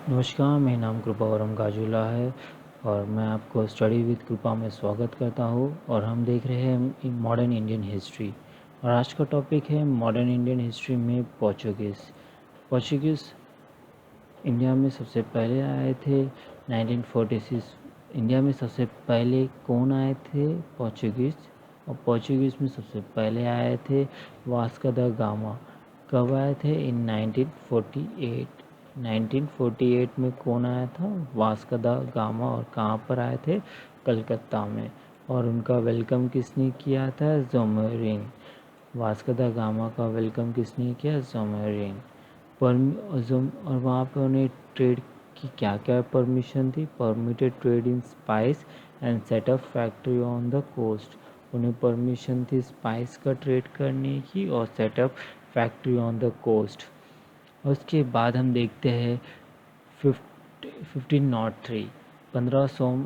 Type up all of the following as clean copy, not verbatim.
नमस्कार, मेरा नाम कृपावरम गाजुला है और मैं आपको स्टडी विद कृपा में स्वागत करता हूँ। और हम देख रहे हैं मॉडर्न इंडियन हिस्ट्री और आज का टॉपिक है मॉडर्न इंडियन हिस्ट्री में पोर्चुगीज़ इंडिया में सबसे पहले आए थे 1946। इंडिया में सबसे पहले कौन आए थे? पोर्चुगीज़। और पोर्चुगीज़ में सबसे पहले आए थे वास्को द गामा। कब आए थे? इन 1948। 1948 में कौन आया था? Vasco the gamma. और कहाँ पर आए थे? कलकत्ता में। और उनका वेलकम किसने किया था? ज़ोमोरिन। वास्को द गामा का वेलकम किसने किया? ज़ोमोरिन। और वहाँ पे उन्हें ट्रेड की क्या क्या परमिशन थी? Permitted trade in spice and setup factory on the coast. उन्हें परमिशन थी स्पाइस का ट्रेड करने की और setup factory on the coast. उसके बाद हम देखते हैं 1503 1500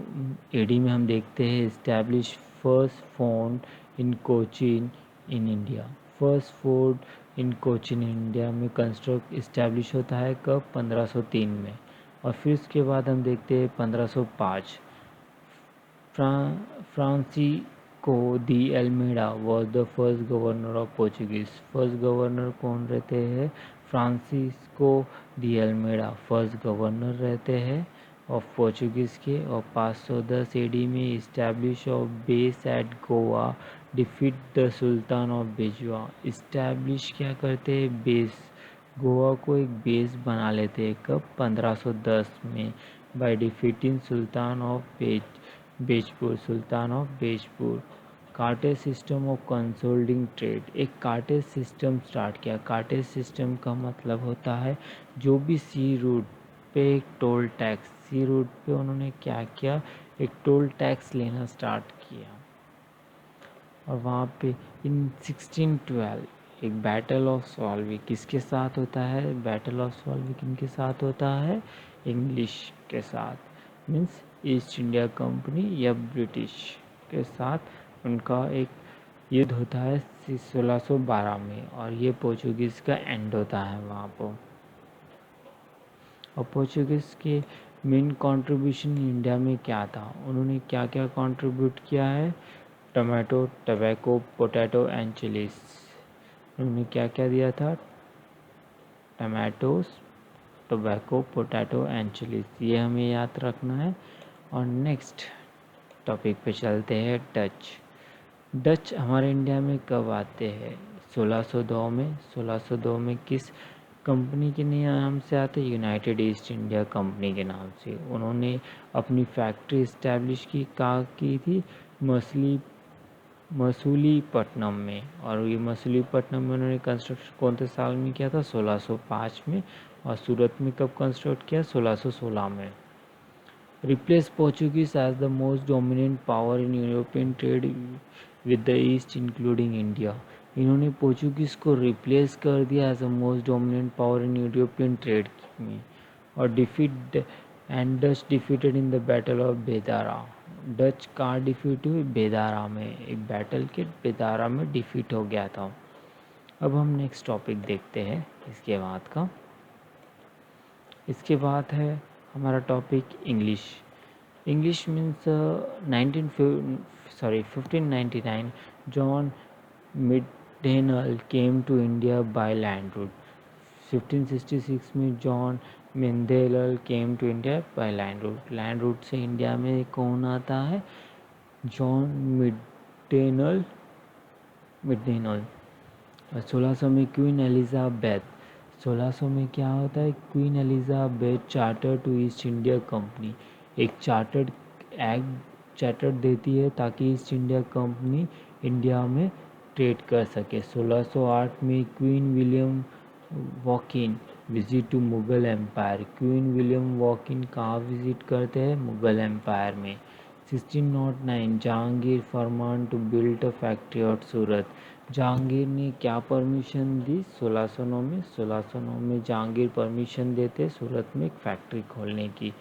एडी में हम देखते हैं establish first fort in Cochin in India. First fort in Cochin India में कंस्ट्रक्ट इस्टेब्लिश होता है कब? 1503 में। और फिर उसके बाद हम देखते हैं 1505 Francisco de Almeida was the first governor of Portuguese. First governor कौन रहते हैं? Francisco de Almeida first governor रहते हैं ऑफ पोर्चुगीज के। और 510 एडी में establish of base at Goa, defeat the sultan of Bijapur. Establish क्या करते हैं? बेस, गोवा को एक बेस बना लेते हैं कब? 1510 में by defeating sultan of Bijapur. Sultan of Bijapur. कार्टेज सिस्टम ऑफ कंसोल्डिंग ट्रेड। एक कार्टेज सिस्टम स्टार्ट किया। कार्टेज सिस्टम का मतलब होता है जो भी सी रूट पे एक टोल टैक्स, सी रूट पे उन्होंने क्या किया? एक टोल टैक्स लेना स्टार्ट किया। और वहाँ पे इन 1612 एक बैटल ऑफ सॉल्वी किसके साथ होता है? बैटल ऑफ सॉल्वी किनके साथ होता है? इंग्लिश के साथ, मीन्स ईस्ट इंडिया कंपनी या ब्रिटिश के साथ उनका एक युद्ध होता है 1612 में। और ये पोर्चुगीज़ का एंड होता है वहाँ पर। और पोर्चुगीज़ के मेन कंट्रीब्यूशन इंडिया में क्या था? उन्होंने क्या क्या कंट्रीब्यूट किया है? Tomato, tobacco, potato and chillies. उन्होंने क्या क्या दिया था? Tomatoes, tobacco, potato and chillies. ये हमें याद रखना है। और नेक्स्ट टॉपिक पे चलते हैं डच। डच हमारे इंडिया में कब आते हैं? 1602 में। 1602 में किस कंपनी के नाम से आते? यूनाइटेड ईस्ट इंडिया कंपनी के नाम से। उन्होंने अपनी फैक्ट्री इस्टेब्लिश की थी मसूलीपट्टनम में। और ये मसूलीपट्टनम में उन्होंने कंस्ट्रक्शन कौन से साल में किया था? 1605 में। और सूरत में कब कंस्ट्रक्ट किया? 1616 में। Replace Portuguese as the most dominant power in European trade with the east including India. इन्होंने पोर्चुगीज़ को रिप्लेस कर दिया as the most dominant power in European trade में। और defeat and Dutch defeated in the battle of Bedara. Dutch कहाँ defeat हुई? बेदारा में। एक बैटल के बेदारा में डिफीट हो गया था। अब हम नेक्स्ट टॉपिक देखते हैं इसके बाद है हमारा topic English. English means 1599 John Mildenhall came to India by land route. 1566 में John Mildenhall came to India by land route. Land route से इंडिया में कौन आता है? जॉन मिडेनल। 1600 में क्वीन एलिजाबेथ। 1600 में क्या होता है? Queen Elizabeth charter to East India company. एक चार्टर देती है ताकि ईस्ट इंडिया कंपनी इंडिया में ट्रेड कर सके। 1608 में queen William Hawkins visit to Mughal empire. Queen William Hawkins कहाँ विजिट करते हैं? मुगल एम्पायर में। 1609 जहांगीर फरमान to build a factory at Surat. Jahangir ने क्या परमिशन दी? 1609 में। 1609 में जहांगीर परमिशन देते सूरत में एक फैक्ट्री खोलने की।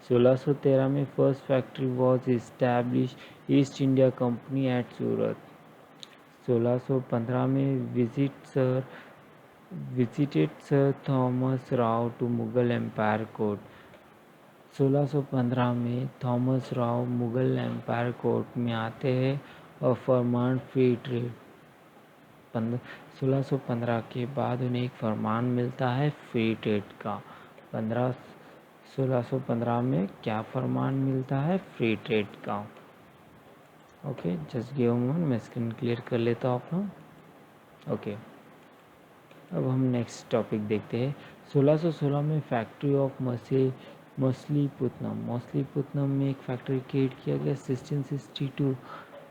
1613 में first factory was establish East India company at Surat. 1615 में visited sir Thomas Roe to Mughal empire court. 1615 में Thomas Roe Mughal empire court में आते हैं और फरमान फ्री ट्रेड 1615 के बाद उन्हें एक फरमान मिलता है फ्री ट्रेड का। 1615 में क्या फरमान मिलता है? फ्री ट्रेड का। ओके, जस्ट गिव मोमेंट, मैं स्क्रीन क्लियर कर लेता हूँ अपना। ओके, अब हम नेक्स्ट टॉपिक देखते हैं। 1616 में फैक्ट्री ऑफ मछलीपट्टनम में एक फैक्ट्री क्रिएट किया गया। 1662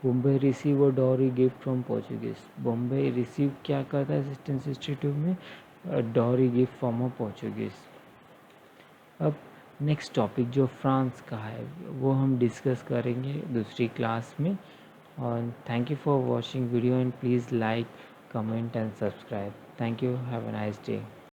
Bombay receive a dowry gift from Portuguese. Bombay receive क्या करता है 1662 में? Dowry gift from a Portuguese. अब नेक्स्ट टॉपिक जो फ्रांस का है वो हम डिस्कस करेंगे दूसरी क्लास में। और thank you for watching video and please like, comment and subscribe. Thank you, have a nice day.